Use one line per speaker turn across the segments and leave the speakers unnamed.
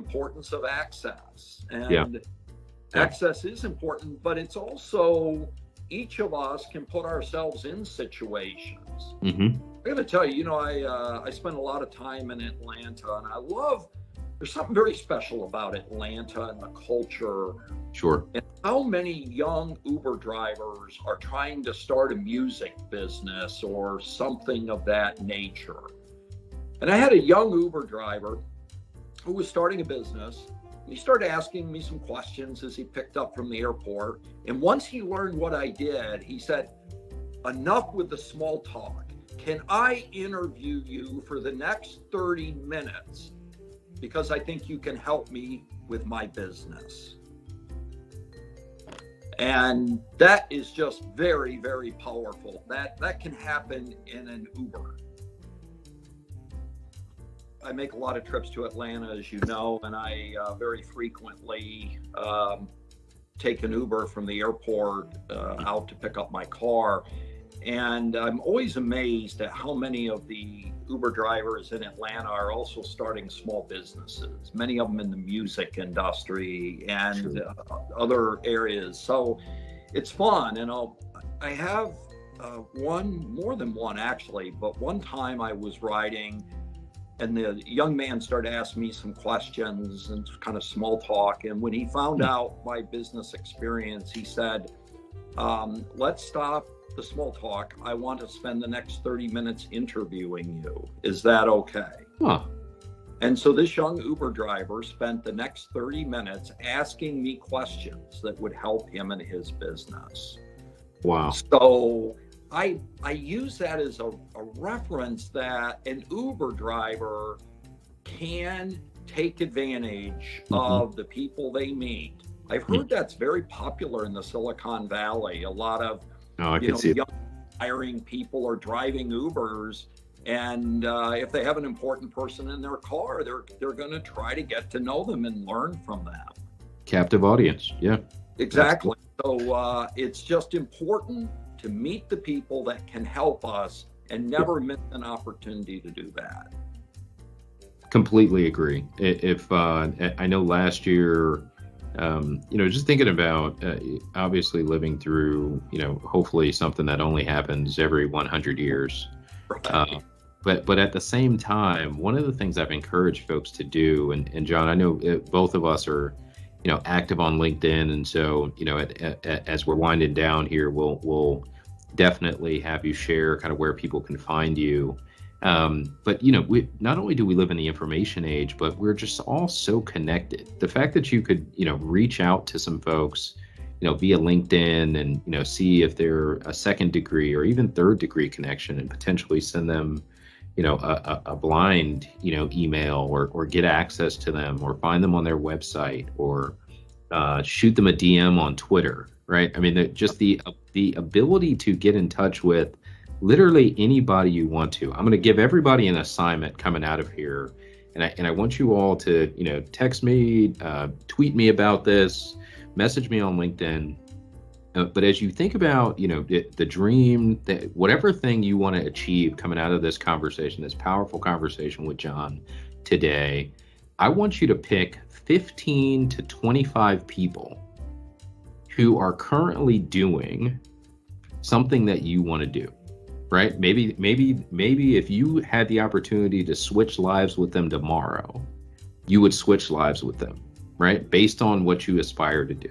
importance of access.
Yeah.
And access is important, but it's also each of us can put ourselves in situations.
Mm-hmm.
I got to tell you, I spend a lot of time in Atlanta, and there's something very special about Atlanta and the culture.
Sure.
And how many young Uber drivers are trying to start a music business or something of that nature. And I had a young Uber driver who was starting a business. He started asking me some questions as he picked up from the airport. And once he learned what I did, he said, enough with the small talk. Can I interview you for the next 30 minutes? Because I think you can help me with my business. And that is just very, very powerful. That can happen in an Uber. I make a lot of trips to Atlanta, as you know, and I very frequently take an Uber from the airport out to pick up my car. And I'm always amazed at how many of the Uber drivers in Atlanta are also starting small businesses, many of them in the music industry and other areas. So it's fun. And I have more than one actually, but one time I was riding and the young man started asking me some questions and kind of small talk. And when he found out my business experience, he said, let's stop the small talk. I want to spend the next 30 minutes interviewing you. Is that okay?
Huh.
And so this young Uber driver spent the next 30 minutes asking me questions that would help him in his business.
Wow.
So I use that as a reference that an Uber driver can take advantage of the people they meet. I've heard that's very popular in the Silicon Valley. A lot of young hiring people are driving Ubers, and if they have an important person in their car, they're going to try to get to know them and learn from them.
Captive audience. Yeah.
Exactly. So it's just important to meet the people that can help us and never miss an opportunity to do that.
Completely agree. If I know last year, just thinking about obviously living through, hopefully something that only happens every 100 years.
Right.
But at the same time, one of the things I've encouraged folks to do, and John, I know both of us are, active on LinkedIn, and so as we're winding down here, we'll definitely have you share kind of where people can find you. But we not only do we live in the information age, but we're just all so connected. The fact that you could reach out to some folks via LinkedIn and see if they're a second degree or even third degree connection, and potentially send them a blind email or get access to them, or find them on their website, or shoot them a DM on Twitter, right? I mean, just the ability to get in touch with literally anybody you want to. I'm going to give everybody an assignment coming out of here, and I want you all to text me, tweet me about this, message me on LinkedIn. But as you think about the dream, whatever thing you want to achieve coming out of this conversation, this powerful conversation with John today, I want you to pick 15 to 25 people who are currently doing something that you want to do. Right? Maybe if you had the opportunity to switch lives with them tomorrow, you would switch lives with them, right? Based on what you aspire to do.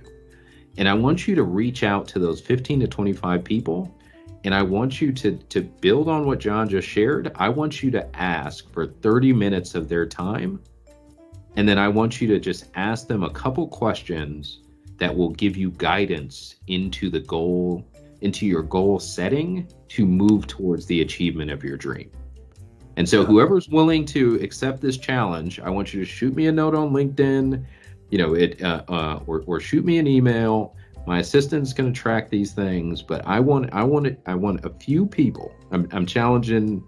And I want you to reach out to those 15 to 25 people, and I want you to build on what John just shared. I want you to ask for 30 minutes of their time, and then I want you to just ask them a couple questions that will give you guidance into your goal setting to move towards the achievement of your dream. And so whoever's willing to accept this challenge, I want you to shoot me a note on LinkedIn, or shoot me an email. My assistant's going to track these things, but I want a few people. I'm challenging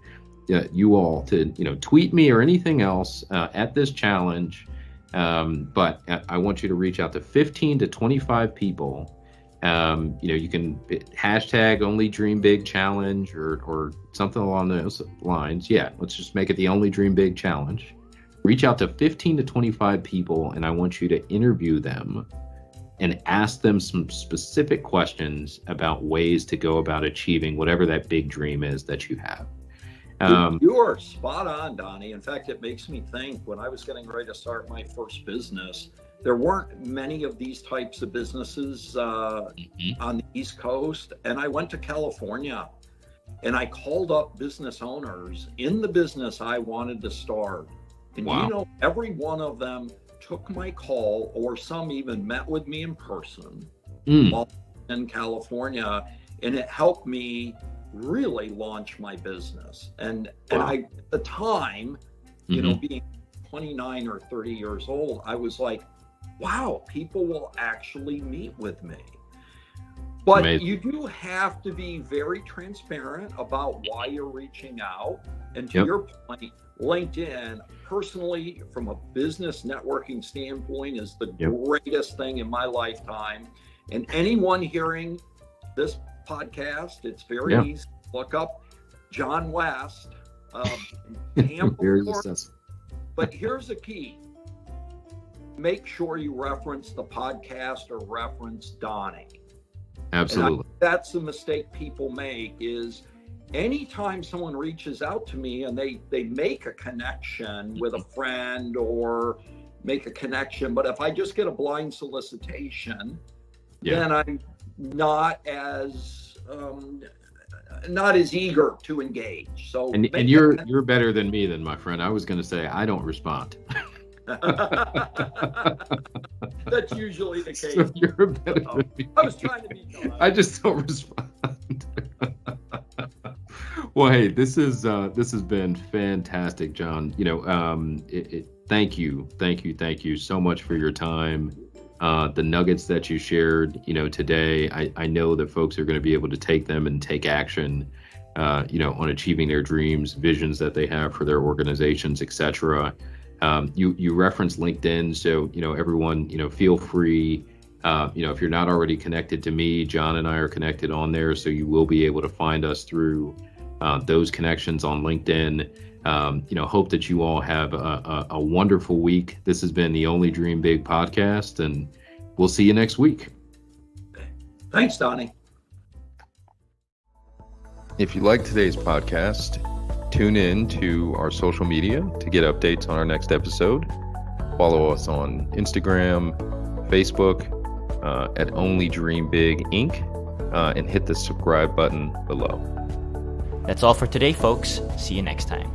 you all to tweet me or anything else at this challenge. But I want you to reach out to 15 to 25 people. You can hashtag Only Dream Big Challenge or something along those lines. Yeah, let's just make it the Only Dream Big Challenge. Reach out to 15 to 25 people, and I want you to interview them and ask them some specific questions about ways to go about achieving whatever that big dream is that you have.
You are spot on, Donnie. In fact, it makes me think, when I was getting ready to start my first business, there weren't many of these types of businesses on the East Coast. And I went to California and I called up business owners in the business I wanted to start. And
Wow.
you know, every one of them took my call, or some even met with me in person while in California. And it helped me really launch my business. And I, at the time, you know, being 29 or 30 years old, I was like, wow, people will actually meet with me. But
Amazing.
You do have to be very transparent about why you're reaching out. And to your point, LinkedIn, personally, from a business networking standpoint, is the greatest thing in my lifetime. And anyone hearing this podcast, it's very easy to look up John West.
Very accessible.
But here's the key. Make sure you reference the podcast or reference Donnie.
Absolutely.
That's the mistake people make, is anytime someone reaches out to me and they make a connection with a friend or make a connection, but if I just get a blind solicitation, then I'm not as eager to engage. So
and you're better than me then, my friend. I was going to say I don't respond.
That's usually the case.
So you're better than me.
I was trying to be nice.
I just don't respond. Well, hey, this has been fantastic, John. You know, thank you so much for your time. The nuggets that you shared, you know, today, I know that folks are going to be able to take them and take action, you know, on achieving their dreams, visions that they have for their organizations, etc. You referenced LinkedIn, so, you know, everyone, you know, feel free. You know, if you're not already connected to me, John and I are connected on there, so you will be able to find us through those connections on LinkedIn. You know, hope that you all have a wonderful week. This has been the Only Dream Big podcast, and we'll see you next week.
Thanks, Donnie.
If you like today's podcast, tune in to our social media to get updates on our next episode. Follow us on Instagram, Facebook, at Only Dream Big Inc., and hit the subscribe button below.
That's all for today, folks. See you next time.